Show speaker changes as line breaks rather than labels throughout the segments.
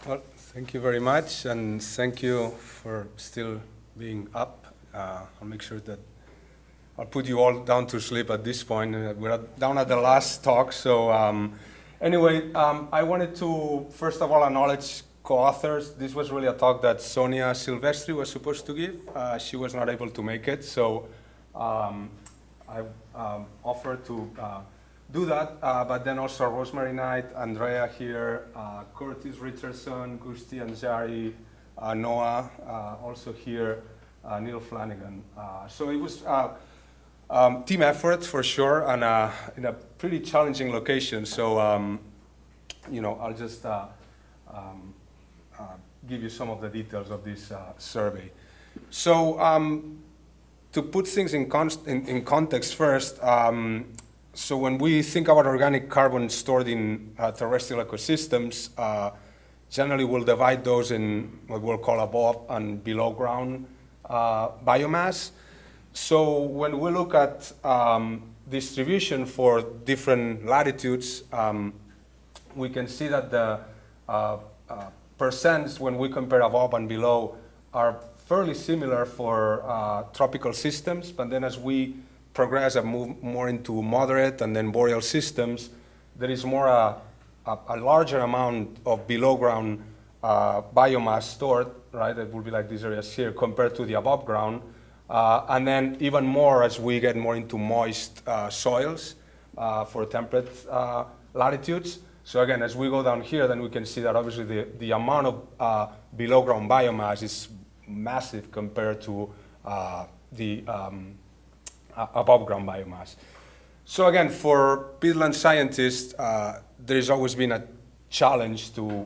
Well, thank you very much, and thank you for still being up. I'll make sure that I'll put you all down to sleep at this point. We're down at the last talk, so anyway, I wanted to, first of all, acknowledge co-authors. This was really a talk that Sonia Silvestri was supposed to give. She was not able to make it, so I offered to do that, but then also Rosemary Knight, Andrea here, Curtis Richardson, Gusti Anjari, Noah, also here, Neil Flanagan. So it was team effort for sure, and in a pretty challenging location. So, I'll just give you some of the details of this survey. So, to put things in context first, so when we think about organic carbon stored in terrestrial ecosystems, generally we'll divide those in what we'll call above and below ground biomass. So when we look at distribution for different latitudes, we can see that the percents when we compare above and below are fairly similar for tropical systems, but then as we progress and move more into moderate and then boreal systems, there is more a larger amount of below ground biomass stored, right? It will be like these areas here compared to the above ground. And then even more as we get more into moist soils for temperate latitudes. So again, as we go down here, then we can see that obviously the amount of below ground biomass is massive compared to the above ground biomass. So again, for peatland scientists, there's always been a challenge to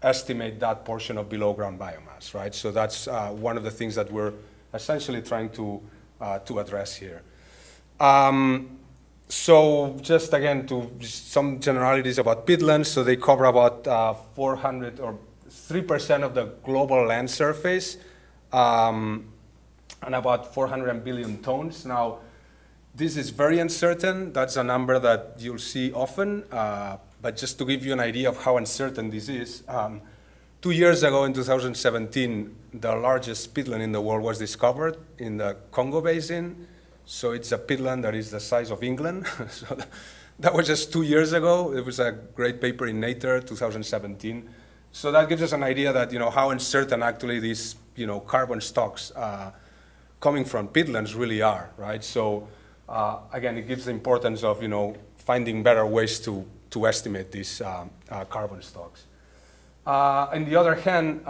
estimate that portion of below ground biomass, right? So that's one of the things that we're essentially trying to address here. So just again, to some generalities about peatlands. So they cover about 400 or 3% of the global land surface, and about 400 billion tons. Now, this is very uncertain. That's a number that you'll see often. But just to give you an idea of how uncertain this is, 2 years ago in 2017, the largest peatland in the world was discovered in the Congo Basin. So it's a peatland that is the size of England. So that was just 2 years ago. It was a great paper in Nature, 2017. So that gives us an idea that, how uncertain actually these, carbon stocks coming from peatlands really are, right? So again, it gives the importance of, finding better ways to estimate these carbon stocks. On the other hand,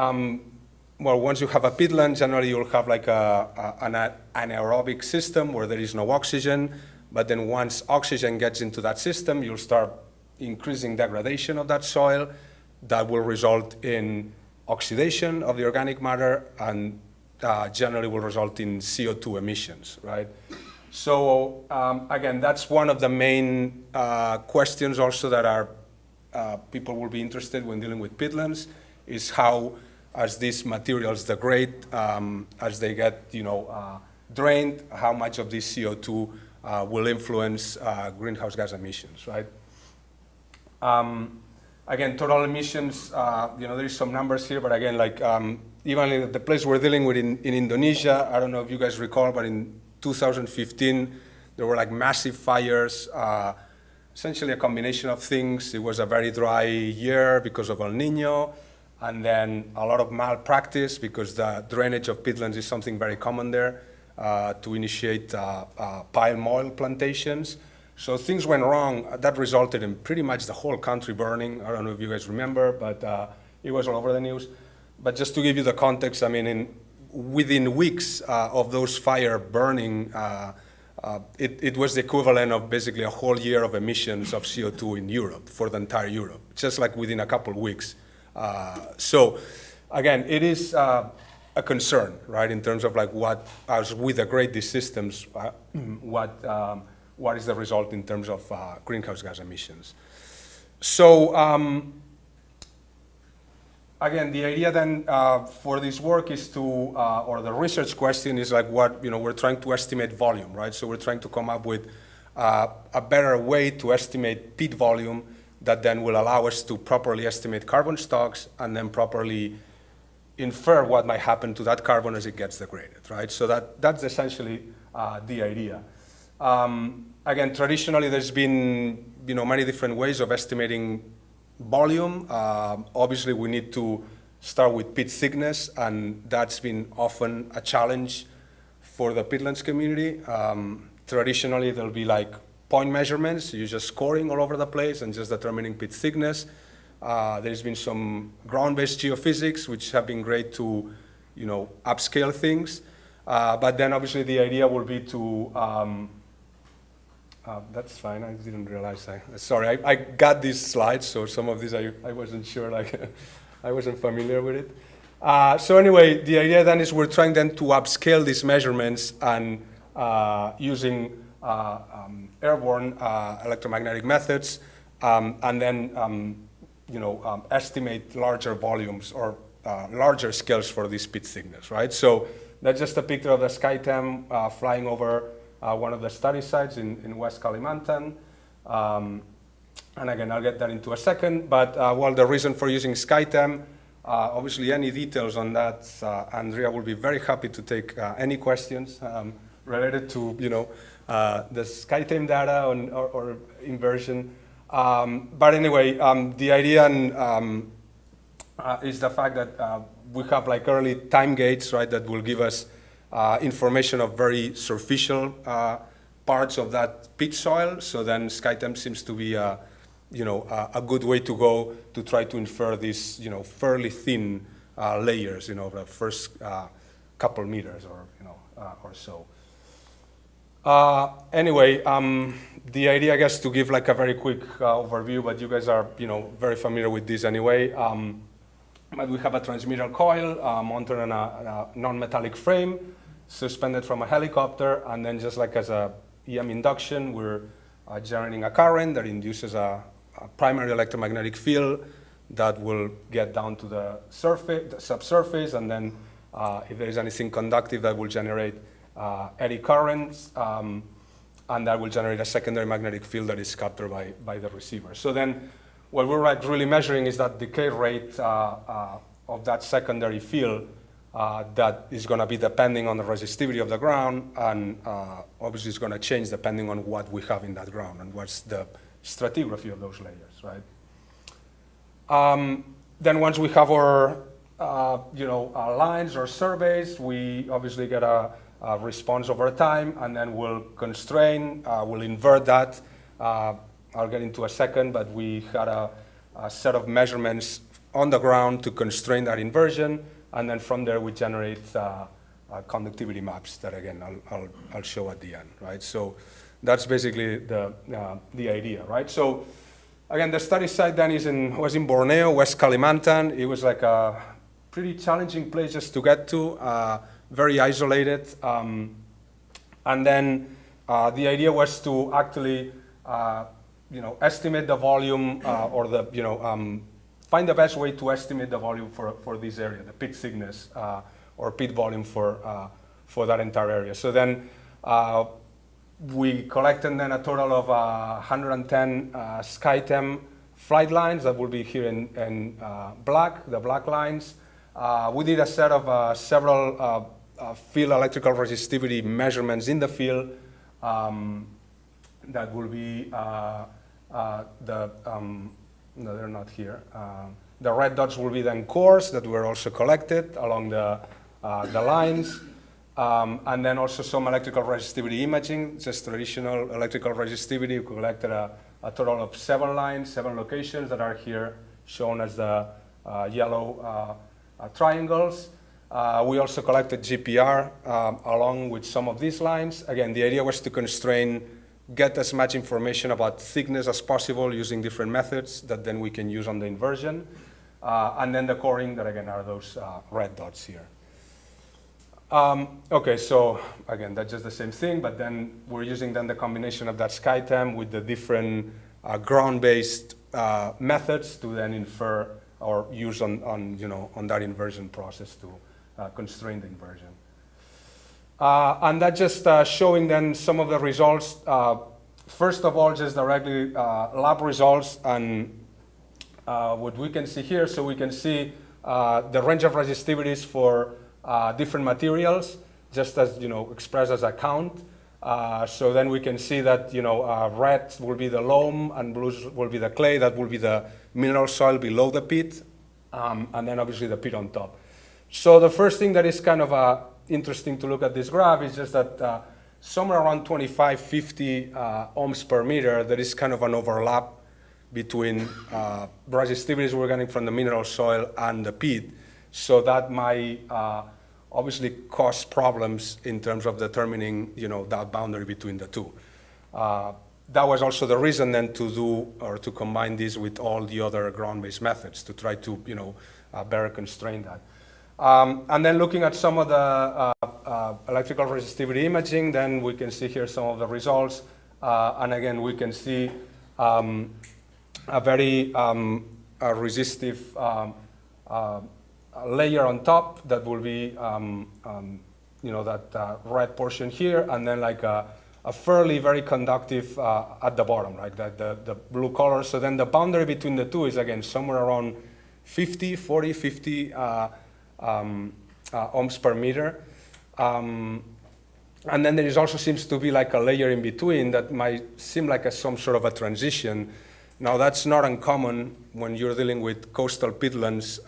well, once you have a peatland, generally you'll have like an anaerobic system where there is no oxygen, but then once oxygen gets into that system, you'll start increasing degradation of that soil. That will result in oxidation of the organic matter and generally will result in CO2 emissions, right? So again, that's one of the main questions also that our people will be interested when dealing with peatlands, is how, as these materials degrade, as they get drained, how much of this CO2 will influence greenhouse gas emissions, right? Again, total emissions, there is some numbers here, but again, like even in the place we're dealing with in Indonesia, I don't know if you guys recall, but in 2015, there were like massive fires, essentially a combination of things. It was a very dry year because of El Nino, and then a lot of malpractice because the drainage of peatlands is something very common there to initiate palm oil plantations. So things went wrong. That resulted in pretty much the whole country burning. I don't know if you guys remember, but it was all over the news. But just to give you the context, I mean, within weeks of those fire burning, it was the equivalent of basically a whole year of emissions of CO2 in Europe, for the entire Europe, just like within a couple of weeks. So again, it is a concern, right, in terms of like what, as we degrade these systems, what is the result in terms of greenhouse gas emissions. So again, the idea then for this work is to, or the research question is like what, we're trying to estimate volume, right? So we're trying to come up with a better way to estimate peat volume that then will allow us to properly estimate carbon stocks and then properly infer what might happen to that carbon as it gets degraded, right? So that's essentially the idea. Again, traditionally there's been many different ways of estimating volume. Obviously we need to start with peat thickness, and that's been often a challenge for the peatlands community. Traditionally there'll be like point measurements, you're just scoring all over the place and just determining peat thickness. There's been some ground-based geophysics which have been great to upscale things. But then obviously the idea will be to, that's fine, I didn't realize sorry, I got these slides, so some of these I wasn't sure, like, I wasn't familiar with it. So anyway, the idea then is we're trying then to upscale these measurements and using airborne electromagnetic methods, and then estimate larger volumes or larger scales for this peat thickness, right? So that's just a picture of the SkyTem flying over one of the study sites in West Kalimantan. And again, I'll get that into a second, but well, the reason for using SkyTem, obviously any details on that, Andrea will be very happy to take any questions related to the SkyTem data or inversion. But anyway, the idea is the fact that we have like early time gates, right, that will give us information of very superficial parts of that peat soil. So then SkyTem seems to be a good way to go to try to infer these fairly thin layers, the first couple meters or so. Anyway, the idea, I guess, to give like a very quick overview, but you guys are very familiar with this anyway. But we have a transmitter coil mounted on a non-metallic frame, suspended from a helicopter, and then just like as a EM induction, we're generating a current that induces a primary electromagnetic field that will get down to the surface, the subsurface, and then if there is anything conductive, that will generate eddy currents, and that will generate a secondary magnetic field that is captured by the receiver. So then what we're really measuring is that decay rate of that secondary field that is going to be depending on the resistivity of the ground, and obviously it's going to change depending on what we have in that ground and what's the stratigraphy of those layers, right? Then once we have our our lines or surveys, we obviously get a response over time, and then we'll constrain, we'll invert that. I'll get into a second, but we had a set of measurements on the ground to constrain that inversion, and then from there we generate conductivity maps that again I'll show at the end, right? So that's basically the idea, right? So again, the study site then was in Borneo, West Kalimantan. It was like a pretty challenging place just to get to, very isolated, and then the idea was to actually estimate the volume or the find the best way to estimate the volume for this area, the peat thickness or peat volume for that entire area. So then we collected then a total of 110 SkyTem flight lines that will be here in black, the black lines. We did a set of several field electrical resistivity measurements in the field that will be no, they're not here. The red dots will be then cores that were also collected along the lines. And then also some electrical resistivity imaging, just traditional electrical resistivity. We collected a total of 7 lines, 7 locations that are here shown as the yellow triangles. We also collected GPR along with some of these lines. Again, the idea was to get as much information about thickness as possible using different methods that then we can use on the inversion. And then the coring that again are those red dots here. Okay, so again, that's just the same thing, but then we're using then the combination of that SkyTem with the different ground-based methods to then infer or use on that inversion process to constrain the inversion. And that's just showing then some of the results first of all, just directly lab results and what we can see here. So we can see the range of resistivities for different materials, just as expressed as a count. So then we can see that red will be the loam and blue will be the clay. That will be the mineral soil below the peat, and then obviously the peat on top. So the first thing that is kind of interesting to look at this graph is just that somewhere around 25, 50 ohms per meter, there is kind of an overlap between resistivities we're getting from the mineral soil and the peat. So that might obviously cause problems in terms of determining that boundary between the two. That was also the reason then to do or to combine this with all the other ground-based methods to try to better constrain that. And then looking at some of the electrical resistivity imaging, then we can see here some of the results. And again, we can see a very resistive layer on top that will be, that red portion here, and then like a fairly very conductive at the bottom, like the blue color. So then the boundary between the two is again somewhere around 50 ohms per meter. And then there is also seems to be like a layer in between that might seem like some sort of a transition. Now that's not uncommon when you're dealing with coastal peatlands,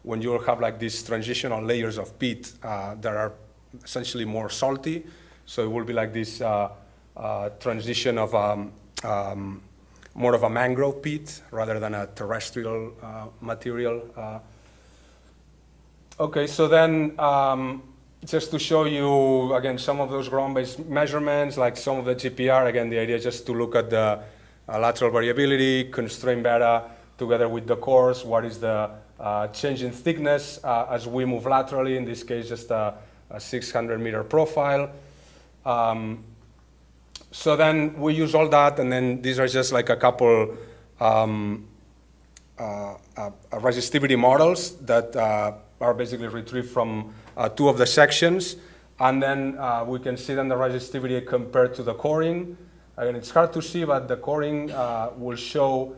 when you'll have like these transitional layers of peat that are essentially more salty. So it will be like this transition of more of a mangrove peat rather than a terrestrial material. Okay, so then just to show you again some of those ground-based measurements, like some of the GPR, again the idea is just to look at the lateral variability, constraint beta together with the cores, what is the change in thickness as we move laterally, in this case just a 600 meter profile. So then we use all that, and then these are just like a couple resistivity models that are basically retrieved from two of the sections, and then we can see then the resistivity compared to the coring. Again, it's hard to see, but the coring will show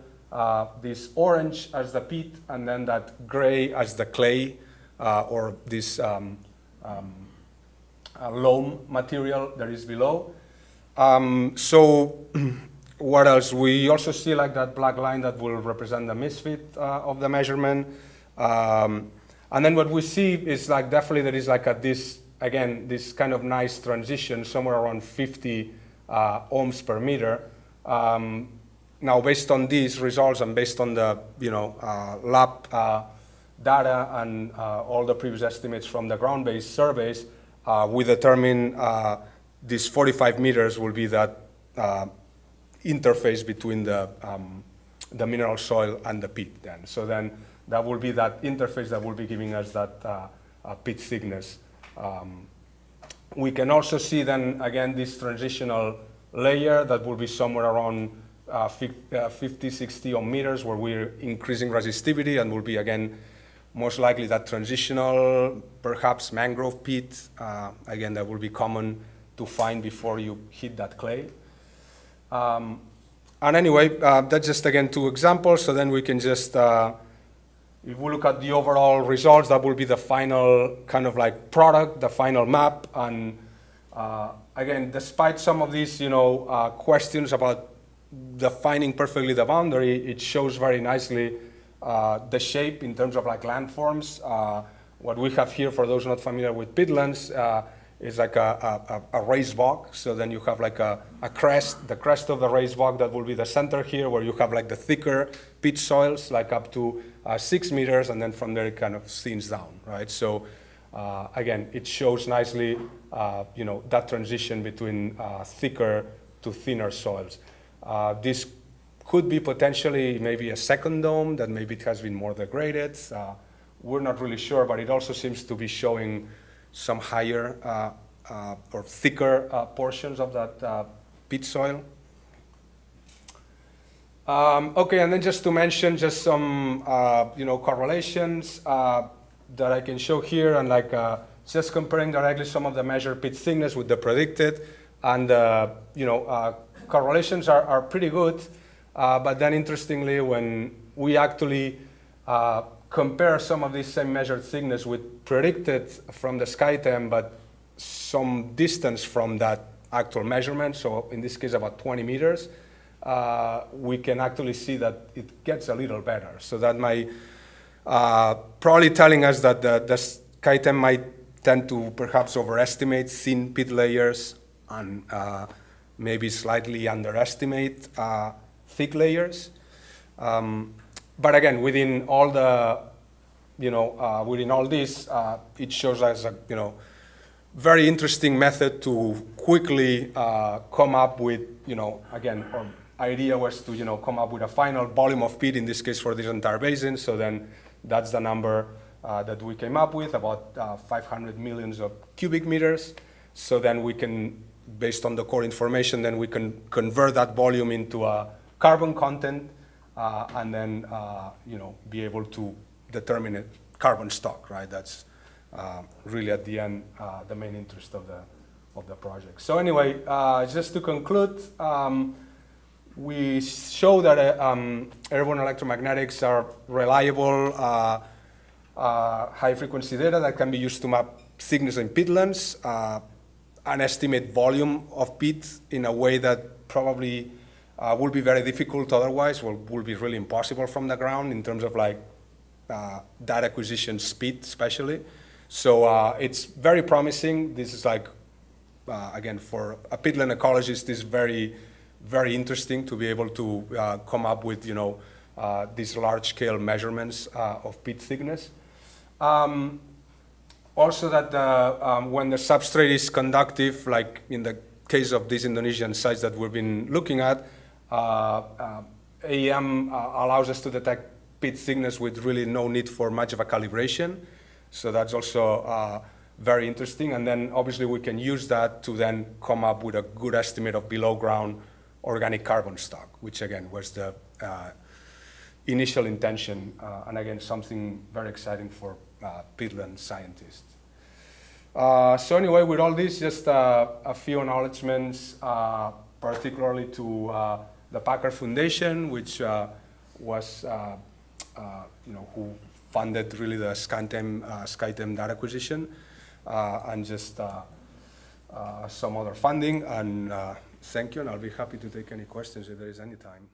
this orange as the peat, and then that gray as the clay, or this loam material that is below. So what else? We also see like that black line that will represent the misfit of the measurement. And then what we see is like definitely there is like this kind of nice transition somewhere around 50 ohms per meter. Now, based on these results and based on the lab data and all the previous estimates from the ground-based surveys, we determine these 45 meters will be that interface between the mineral soil and the peat. Then, so then that will be that interface that will be giving us that peat thickness. We can also see then again this transitional layer that will be somewhere around 50, 60 ohm meters, where we're increasing resistivity, and will be again most likely that transitional, perhaps mangrove peat. Again, that will be common to find before you hit that clay. And anyway, that's just again two examples. So then we can just, if we look at the overall results, that will be the final kind of like product, the final map. And again, despite some of these, questions about defining perfectly the boundary, it shows very nicely the shape in terms of like landforms. What we have here, for those not familiar with peatlands, is like a raised bog. So then you have like a crest, the crest of the raised bog that will be the center here, where you have like the thicker peat soils, like up to 6 meters, and then from there it kind of thins down, right? So again, it shows nicely, that transition between thicker to thinner soils. This could be potentially maybe a second dome that maybe it has been more degraded. We're not really sure, but it also seems to be showing some higher or thicker portions of that peat soil. Okay, and then just to mention just some correlations that I can show here, and like just comparing directly some of the measured peat thickness with the predicted, and correlations are pretty good, but then interestingly, when we actually compare some of these same measured thickness with predicted from the SkyTem, but some distance from that actual measurement, so in this case about 20 meters, we can actually see that it gets a little better. So that might probably telling us that the SkyTem might tend to perhaps overestimate thin peat layers and maybe slightly underestimate thick layers. But again, within all the, within all this, it shows us a, very interesting method to quickly come up with, again, our idea was to, come up with a final volume of peat, in this case for this entire basin. So then that's the number that we came up with, about 500 millions of cubic meters. So then we can, based on the core information, then we can convert that volume into a carbon content and then, be able to determine a carbon stock, right? That's really at the end the main interest of the project. So anyway, just to conclude, we show that airborne electromagnetics are reliable, high-frequency data that can be used to map thickness in peatlands and estimate volume of peat in a way that probably will be very difficult otherwise, will be really impossible from the ground in terms of like data acquisition speed, especially. So it's very promising. This is like, again, for a peatland ecologist, this is very, very interesting to be able to come up with, these large-scale measurements of peat thickness. Also that when the substrate is conductive, like in the case of these Indonesian sites that we've been looking at, AEM allows us to detect peat thickness with really no need for much of a calibration. So that's also very interesting. And then obviously we can use that to then come up with a good estimate of below ground organic carbon stock, which again was the initial intention, and again, something very exciting for peatland scientists. So anyway, with all this, just a few acknowledgements, particularly to the Packard Foundation, which was, who funded really the SkyTem data acquisition, and just some other funding. And thank you, and I'll be happy to take any questions if there is any time.